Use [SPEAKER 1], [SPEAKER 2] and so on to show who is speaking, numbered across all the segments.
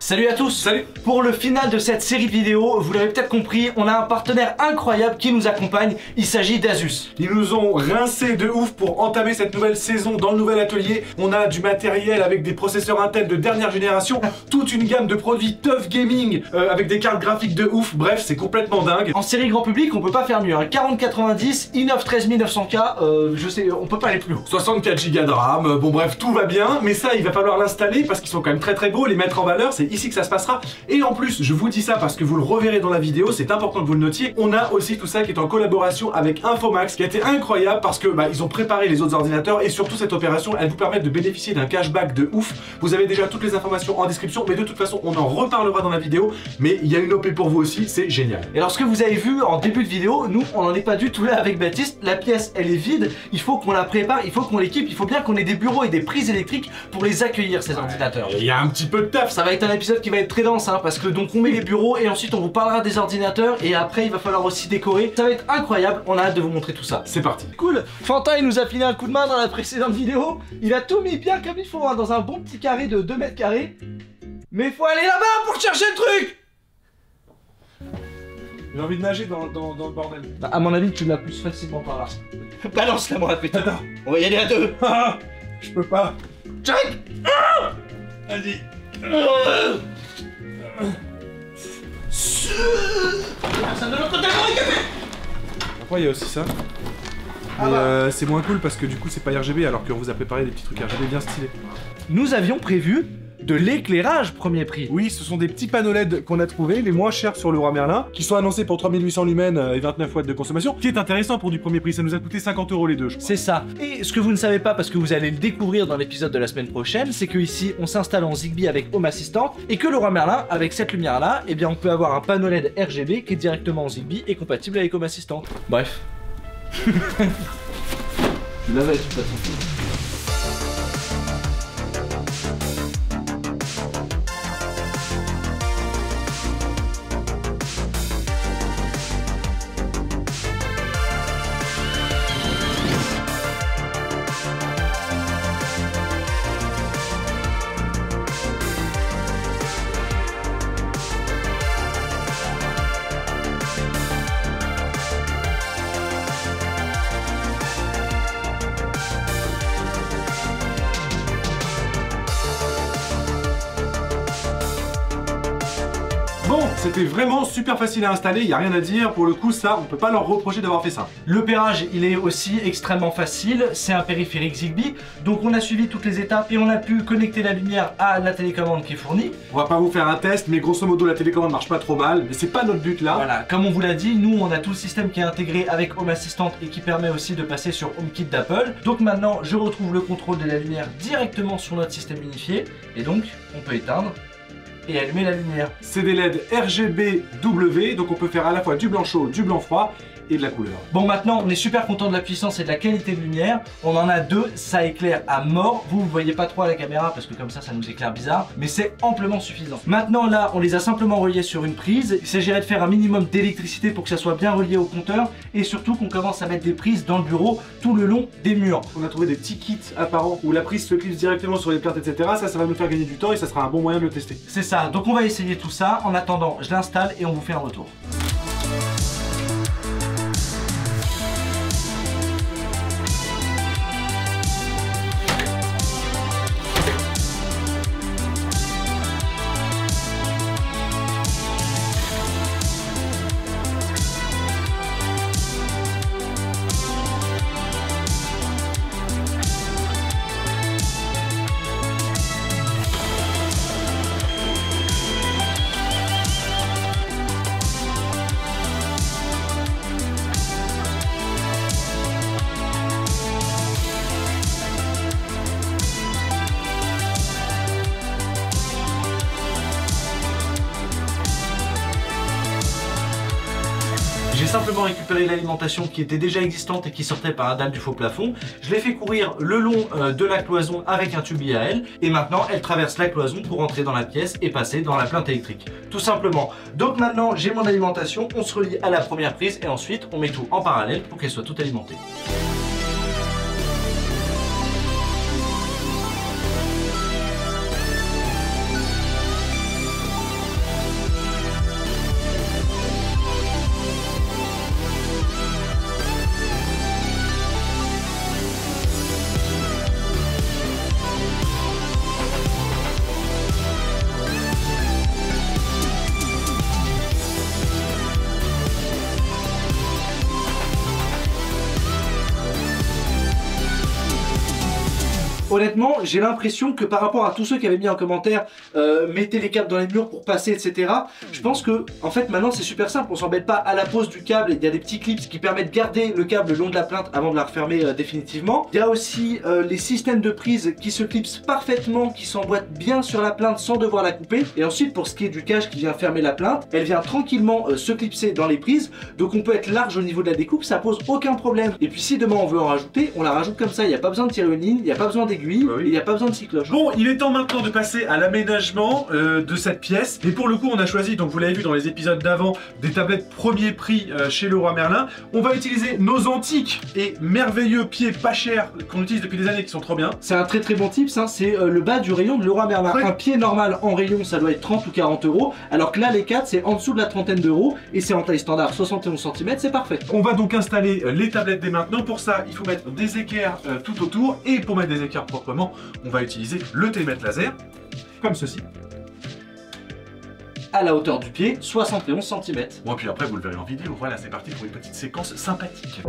[SPEAKER 1] Salut à tous. Salut. Pour le final de cette série de vidéos, vous l'avez peut-être compris, on a un partenaire incroyable qui nous accompagne, il s'agit d'Asus.
[SPEAKER 2] Ils nous ont rincé de ouf pour entamer cette nouvelle saison dans le nouvel atelier. On a du matériel avec des processeurs Intel de dernière génération, toute une gamme de produits tough gaming avec des cartes graphiques de ouf, bref c'est complètement dingue.
[SPEAKER 1] En série grand public on peut pas faire mieux, hein. 4090, i9 13900K, je sais, on peut pas aller plus haut.
[SPEAKER 2] 64 Go de RAM, bon bref tout va bien, mais ça il va falloir l'installer parce qu'ils sont quand même très beaux, les mettre en valeur, c'est ici que ça se passera. Et en plus, je vous dis ça parce que vous le reverrez dans la vidéo, c'est important que vous le notiez, on a aussi tout ça qui est en collaboration avec Infomax, qui a été incroyable parce que ils ont préparé les autres ordinateurs et surtout cette opération, elle vous permet de bénéficier d'un cashback de ouf. Vous avez déjà toutes les informations en description, mais de toute façon, on en reparlera dans la vidéo, mais il y a une OP pour vous aussi, c'est génial.
[SPEAKER 1] Et alors ce que vous avez vu en début de vidéo, nous on n'en est pas du tout là avec Baptiste, la pièce elle est vide, il faut qu'on la prépare, il faut qu'on l'équipe, il faut bien qu'on ait des bureaux et des prises électriques pour les accueillir ces ordinateurs.
[SPEAKER 2] Il y a un petit peu de taf.
[SPEAKER 1] Ça va être un épisode qui va être très dense hein, parce que donc on met les bureaux et ensuite on vous parlera des ordinateurs et après il va falloir aussi décorer. Ça va être incroyable, on a hâte de vous montrer tout ça.
[SPEAKER 2] C'est parti.
[SPEAKER 1] Cool. Fanta il nous a filé un coup de main dans la précédente vidéo, il a tout mis bien comme il faut hein, dans un bon petit carré de 2 mètres carrés. Mais il faut aller là-bas pour chercher le truc.
[SPEAKER 2] J'ai envie de nager dans le bordel.
[SPEAKER 1] Bah, à mon avis tu l'as plus facilement par là. Balance-la moi putain. On va y aller à deux.
[SPEAKER 2] Je peux pas.
[SPEAKER 1] Check.
[SPEAKER 2] Vas-y.
[SPEAKER 1] Personne de l'autre côté pour récupérer.
[SPEAKER 2] Après il y a aussi ça. Mais c'est moins cool parce que du coup c'est pas RGB alors qu'on vous a préparé des petits trucs RGB bien stylés.
[SPEAKER 1] Nous avions prévu de l'éclairage premier prix.
[SPEAKER 2] Oui, ce sont des petits panneaux LED qu'on a trouvés, les moins chers sur Leroy Merlin, qui sont annoncés pour 3800 lumens et 29 watts de consommation, qui est intéressant pour du premier prix. Ça nous a coûté 50 € les deux, je crois.
[SPEAKER 1] C'est ça. Et ce que vous ne savez pas, parce que vous allez le découvrir dans l'épisode de la semaine prochaine, c'est que ici on s'installe en Zigbee avec Home Assistant et que Leroy Merlin, avec cette lumière là, eh bien on peut avoir un panneau LED RGB qui est directement en Zigbee et compatible avec Home Assistant. Bref. Je l'avais de toute façon.
[SPEAKER 2] Bon, c'était vraiment super facile à installer, il n'y a rien à dire, pour le coup ça, on peut pas leur reprocher d'avoir fait ça.
[SPEAKER 1] Le pairage, il est aussi extrêmement facile, c'est un périphérique Zigbee, donc on a suivi toutes les étapes et on a pu connecter la lumière à la télécommande qui est fournie.
[SPEAKER 2] On va pas vous faire un test, mais grosso modo la télécommande marche pas trop mal, mais c'est pas notre but là.
[SPEAKER 1] Voilà, comme on vous l'a dit, nous on a tout le système qui est intégré avec Home Assistant et qui permet aussi de passer sur HomeKit d'Apple. Donc maintenant, je retrouve le contrôle de la lumière directement sur notre système unifié, et donc on peut éteindre et allumer la lumière.
[SPEAKER 2] C'est des LED RGBW, donc on peut faire à la fois du blanc chaud, du blanc froid et de la couleur.
[SPEAKER 1] Bon, maintenant on est super content de la puissance et de la qualité de lumière. On en a deux, ça éclaire à mort. Vous voyez pas trop à la caméra parce que comme ça nous éclaire bizarre, mais c'est amplement suffisant. Maintenant là, on les a simplement reliés sur une prise. Il s'agirait de faire un minimum d'électricité pour que ça soit bien relié au compteur et surtout qu'on commence à mettre des prises dans le bureau tout le long des murs.
[SPEAKER 2] On a trouvé des petits kits apparents où la prise se clipse directement sur les plaintes, etc. Ça va nous faire gagner du temps et ça sera un bon moyen de le tester.
[SPEAKER 1] C'est ça, donc on va essayer tout ça. En attendant, je l'installe et on vous fait un retour. J'ai simplement récupéré l'alimentation qui était déjà existante et qui sortait par un dalle du faux plafond. Je l'ai fait courir le long de la cloison avec un tube IAL et maintenant elle traverse la cloison pour entrer dans la pièce et passer dans la plainte électrique. Tout simplement. Donc maintenant j'ai mon alimentation, on se relie à la première prise et ensuite on met tout en parallèle pour qu'elle soit toute alimentée. Honnêtement, j'ai l'impression que par rapport à tous ceux qui avaient mis en commentaire mettez les câbles dans les murs pour passer, etc. Je pense que en fait maintenant c'est super simple, on s'embête pas à la pose du câble, il y a des petits clips qui permettent de garder le câble le long de la plainte avant de la refermer définitivement. Il y a aussi les systèmes de prise qui se clipsent parfaitement, qui s'emboîtent bien sur la plainte sans devoir la couper. Et ensuite pour ce qui est du cache qui vient fermer la plainte, elle vient tranquillement se clipser dans les prises, donc on peut être large au niveau de la découpe, ça pose aucun problème. Et puis si demain on veut en rajouter, on la rajoute comme ça, il n'y a pas besoin de tirer une ligne, il n'y a pas besoin d'aiguille. Oui. Et il n'y a pas besoin de cycloche.
[SPEAKER 2] Bon, il est temps maintenant de passer à l'aménagement de cette pièce. Et pour le coup, on a choisi, donc vous l'avez vu dans les épisodes d'avant, des tablettes premier prix chez Leroy Merlin. On va utiliser nos antiques et merveilleux pieds pas chers qu'on utilise depuis des années qui sont trop bien.
[SPEAKER 1] C'est un très très bon tips, hein. C'est le bas du rayon de Leroy Merlin. Ouais. Un pied normal en rayon, ça doit être 30 ou 40 €. Alors que là, les 4, c'est en dessous de la trentaine d'euros. Et c'est en taille standard 71 cm, c'est parfait.
[SPEAKER 2] On va donc installer les tablettes dès maintenant. Pour ça, il faut mettre des équerres tout autour. Et pour mettre des équerres proprement, on va utiliser le télémètre laser, comme ceci.
[SPEAKER 1] À la hauteur du pied, 71 cm.
[SPEAKER 2] Bon, et puis après, vous le verrez en vidéo. Voilà, c'est parti pour une petite séquence sympathique.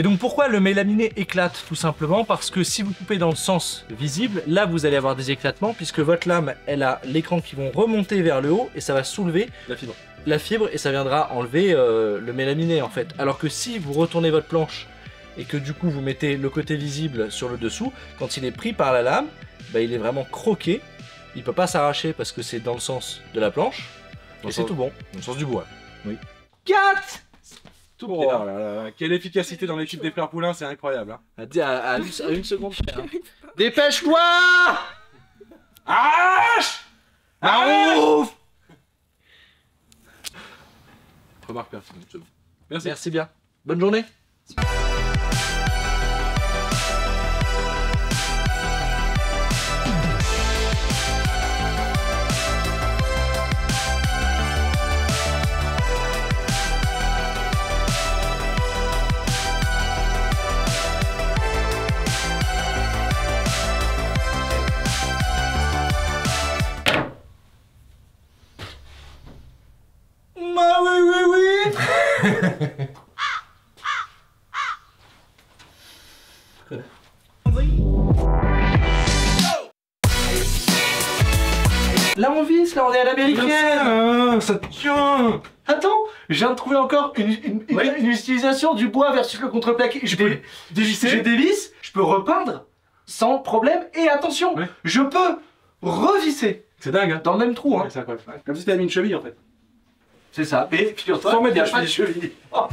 [SPEAKER 1] Et donc pourquoi le mélaminé éclate? Tout simplement parce que si vous coupez dans le sens visible, là vous allez avoir des éclatements puisque votre lame, elle a l'écran qui vont remonter vers le haut et ça va soulever la fibre et ça viendra enlever le mélaminé en fait. Alors que si vous retournez votre planche et que du coup vous mettez le côté visible sur le dessous, quand il est pris par la lame, bah, il est vraiment croqué, il peut pas s'arracher parce que c'est dans le sens de la planche et c'est tout bon.
[SPEAKER 2] Dans le sens du bois.
[SPEAKER 1] Oui. 4.
[SPEAKER 2] Tout bon. Oh là là, quelle efficacité dans l'équipe des frères Poulain, c'est incroyable. Hein.
[SPEAKER 1] À une seconde près. Hein. Dépêche-toi.
[SPEAKER 2] Arrache.
[SPEAKER 1] Ouf.
[SPEAKER 2] Remarque pertinente, c'est bon.
[SPEAKER 1] Merci bien. Bonne journée. Là on vise, là on est à l'américaine.
[SPEAKER 2] Ça tient.
[SPEAKER 1] Attends, je viens de trouver encore une utilisation du bois versus le contreplaqué. Je peux dévisser. Je dévisse, je peux repeindre sans problème. Et attention, je peux revisser.
[SPEAKER 2] C'est dingue, hein.
[SPEAKER 1] Dans le même trou, hein.
[SPEAKER 2] C'est incroyable. Comme si t'avais mis une cheville en fait.
[SPEAKER 1] C'est ça. Mais figure-toi,
[SPEAKER 2] sans mettre
[SPEAKER 1] il n'y a pas de cheville. Oh.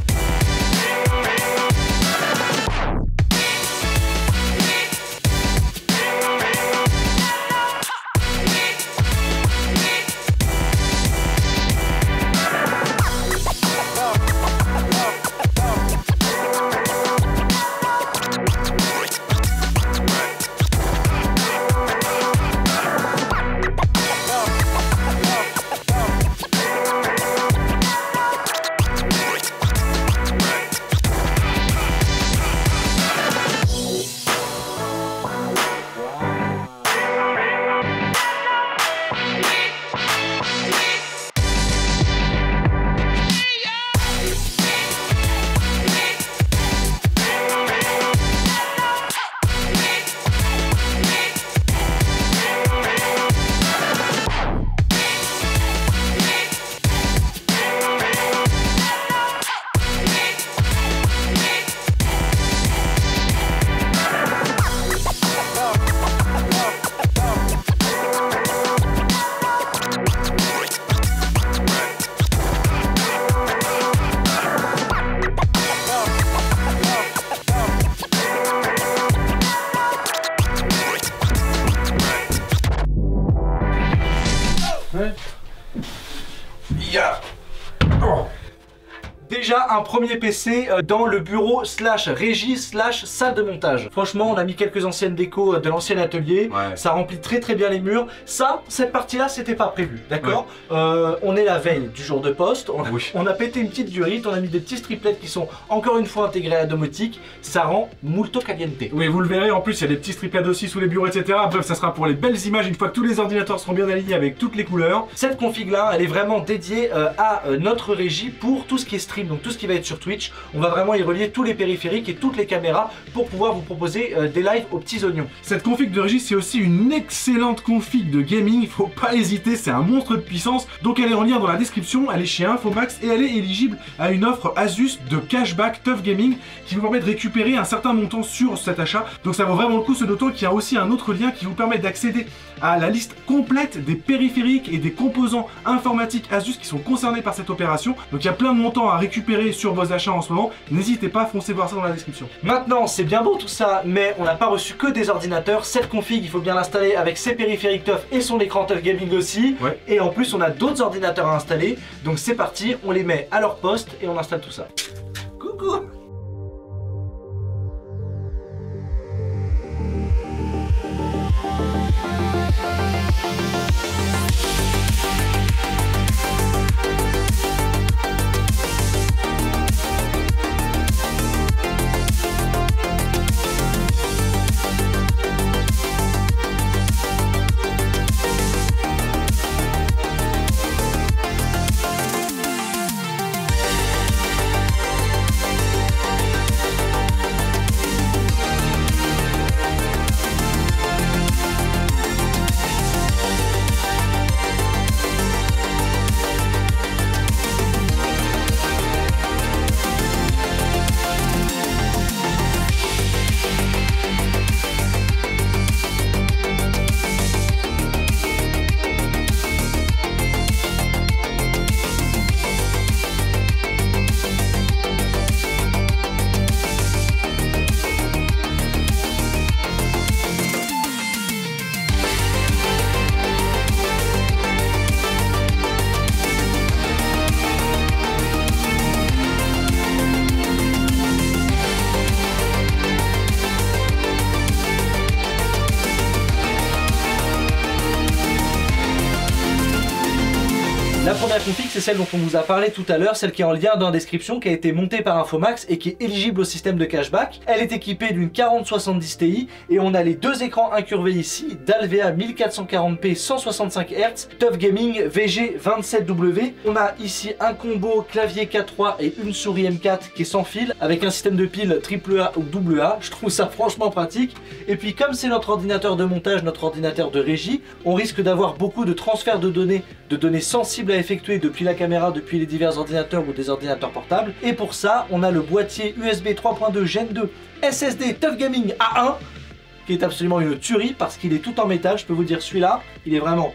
[SPEAKER 1] Déjà un premier PC dans le bureau slash régie slash salle de montage. Franchement, on a mis quelques anciennes décos de l'ancien atelier. Ça remplit très très bien les murs. Ça, cette partie-là, c'était pas prévu, d'accord. On est la veille du jour de poste. On a pété une petite durite. On a mis des petits striplets qui sont encore une fois intégrés à la domotique. Ça rend molto caliente.
[SPEAKER 2] Oui, vous le verrez. En plus, il y a des petits striplets aussi sous les bureaux, etc. Bref, ça sera pour les belles images une fois que tous les ordinateurs seront bien alignés avec toutes les couleurs.
[SPEAKER 1] Cette config-là, elle est vraiment dédiée à notre régie pour tout ce qui est stream, donc tout ce qui va être sur Twitch. On va vraiment y relier tous les périphériques et toutes les caméras pour pouvoir vous proposer des lives aux petits oignons.
[SPEAKER 2] Cette config de régie, c'est aussi une excellente config de gaming. Il faut pas hésiter, c'est un monstre de puissance. Donc elle est en lien dans la description, elle est chez Infomax et elle est éligible à une offre Asus de cashback Tough Gaming qui vous permet de récupérer un certain montant sur cet achat. Donc ça vaut vraiment le coup, ce d'autant qu'il y a aussi un autre lien qui vous permet d'accéder à la liste complète des périphériques et des composants informatiques Asus qui sont concernés par cette opération. Donc il y a plein de montants à récupérer sur vos achats en ce moment. N'hésitez pas, foncez voir ça dans la description.
[SPEAKER 1] Maintenant, c'est bien beau tout ça, mais on n'a pas reçu que des ordinateurs. Cette config, il faut bien l'installer avec ses périphériques Tough et son écran Tough Gaming aussi. Et en plus, on a d'autres ordinateurs à installer. Donc c'est parti, on les met à leur poste et on installe tout ça. Coucou! La première config, c'est celle dont on vous a parlé tout à l'heure, celle qui est en lien dans la description, qui a été montée par Infomax et qui est éligible au système de cashback. Elle est équipée d'une 4070 Ti et on a les deux écrans incurvés ici, d'Alvea 1440p 165 Hz, TUF Gaming VG27W. On a ici un combo clavier K3 et une souris M4 qui est sans fil, avec un système de pile AAA ou AA. Je trouve ça franchement pratique. Et puis comme c'est notre ordinateur de montage, notre ordinateur de régie, on risque d'avoir beaucoup de transferts de données sensibles à effectuer depuis la caméra, depuis les divers ordinateurs ou des ordinateurs portables. Et pour ça, on a le boîtier USB 3.2 Gen 2 SSD TUF Gaming A1, qui est absolument une tuerie parce qu'il est tout en métal. Je peux vous dire, celui-là, il est vraiment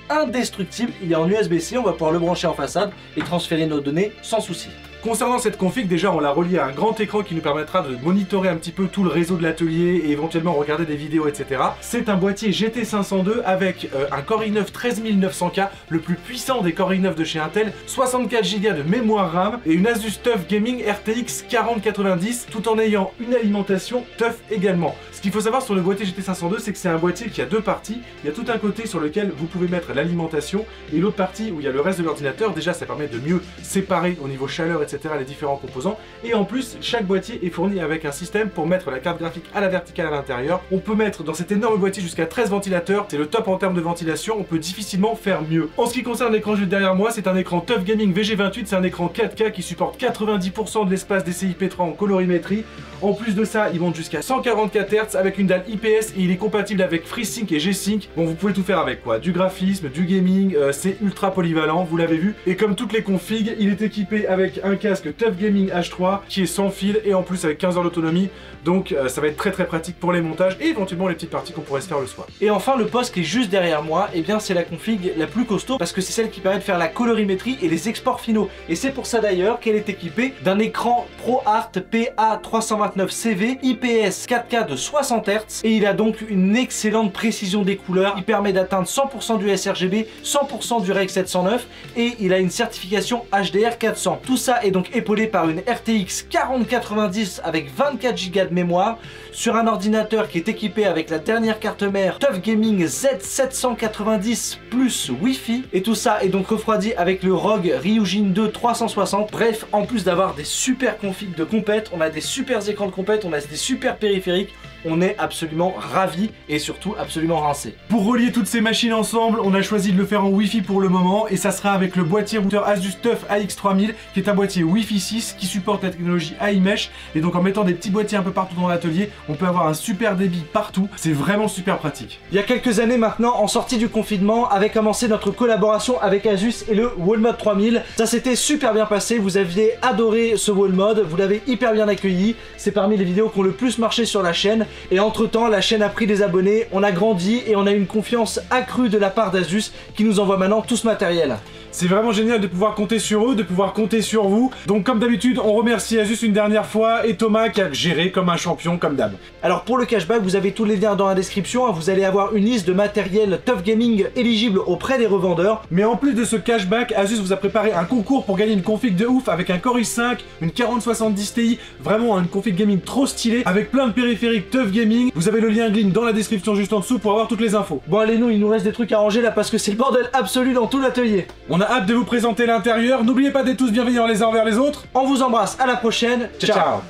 [SPEAKER 1] indestructible. Il est en USB-C, on va pouvoir le brancher en façade et transférer nos données sans souci.
[SPEAKER 2] Concernant cette config, déjà on l'a relié à un grand écran qui nous permettra de monitorer un petit peu tout le réseau de l'atelier et éventuellement regarder des vidéos, etc. C'est un boîtier GT502 avec un Core i9 13900K, le plus puissant des Core i9 de chez Intel, 64 Go de mémoire RAM et une Asus TUF Gaming RTX 4090, tout en ayant une alimentation TUF également. Ce qu'il faut savoir sur le boîtier GT502, c'est que c'est un boîtier qui a deux parties. Il y a tout un côté sur lequel vous pouvez mettre l'alimentation et l'autre partie où il y a le reste de l'ordinateur. Déjà, ça permet de mieux séparer au niveau chaleur, etc. les différents composants. Et en plus, chaque boîtier est fourni avec un système pour mettre la carte graphique à la verticale à l'intérieur. On peut mettre dans cet énorme boîtier jusqu'à 13 ventilateurs. C'est le top en termes de ventilation. On peut difficilement faire mieux. En ce qui concerne l'écran juste derrière moi, c'est un écran TUF Gaming VG28. C'est un écran 4K qui supporte 90% de l'espace DCI-P3 en colorimétrie. En plus de ça, il monte jusqu'à 144 Hz avec une dalle IPS et il est compatible avec FreeSync et G-Sync. Bon, vous pouvez tout faire avec quoi, du graphisme, du gaming, c'est ultra polyvalent, vous l'avez vu. Et comme toutes les configs, il est équipé avec un casque TUF Gaming H3 qui est sans fil et en plus avec 15 heures d'autonomie. Donc ça va être très pratique pour les montages et éventuellement les petites parties qu'on pourrait se faire le soir.
[SPEAKER 1] Et enfin, le poste qui est juste derrière moi, et bien c'est la config la plus costaud parce que c'est celle qui permet de faire la colorimétrie et les exports finaux. Et c'est pour ça d'ailleurs qu'elle est équipée d'un écran ProArt PA329CV IPS 4K de 60 Hz et il a donc une excellente précision des couleurs. Il permet d'atteindre 100% du sRGB, 100% du Rec 709 et il a une certification HDR 400. Tout ça est donc épaulé par une RTX 4090 avec 24 Go de mémoire sur un ordinateur qui est équipé avec la dernière carte mère TUF Gaming Z790 plus Wi-Fi et tout ça est donc refroidi avec le ROG Ryujin 2 360. Bref, en plus d'avoir des super configs de compète, on a des super écrans de compète, on a des super périphériques. On est absolument ravis et surtout absolument rincés.
[SPEAKER 2] Pour relier toutes ces machines ensemble, on a choisi de le faire en Wi-Fi pour le moment et ça sera avec le boîtier routeur Asus TUF AX3000 qui est un boîtier Wi-Fi 6 qui supporte la technologie iMesh et donc en mettant des petits boîtiers un peu partout dans l'atelier, on peut avoir un super débit partout. C'est vraiment super pratique.
[SPEAKER 1] Il y a quelques années maintenant, en sortie du confinement, avait commencé notre collaboration avec Asus et le Wallmode 3000. Ça s'était super bien passé, vous aviez adoré ce Wallmode, vous l'avez hyper bien accueilli. C'est parmi les vidéos qui ont le plus marché sur la chaîne. Et entre temps, la chaîne a pris des abonnés, on a grandi et on a une confiance accrue de la part d'Asus qui nous envoie maintenant tout ce matériel.
[SPEAKER 2] C'est vraiment génial de pouvoir compter sur eux, de pouvoir compter sur vous. Donc comme d'habitude, on remercie Asus une dernière fois et Thomas qui a géré comme un champion, comme d'hab.
[SPEAKER 1] Alors pour le cashback, vous avez tous les liens dans la description. Vous allez avoir une liste de matériel TUF Gaming éligible auprès des revendeurs.
[SPEAKER 2] Mais en plus de ce cashback, Asus vous a préparé un concours pour gagner une config de ouf avec un Core i5, une 4070 Ti, vraiment une config gaming trop stylée, avec plein de périphériques TUF Gaming. Vous avez le lien Glin dans la description juste en dessous pour avoir toutes les infos.
[SPEAKER 1] Bon allez, il nous reste des trucs à ranger là parce que c'est le bordel absolu dans tout l'atelier.
[SPEAKER 2] On a hâte de vous présenter l'intérieur. N'oubliez pas d'être tous bienveillants les uns envers les autres.
[SPEAKER 1] On vous embrasse, à la prochaine.
[SPEAKER 2] Ciao.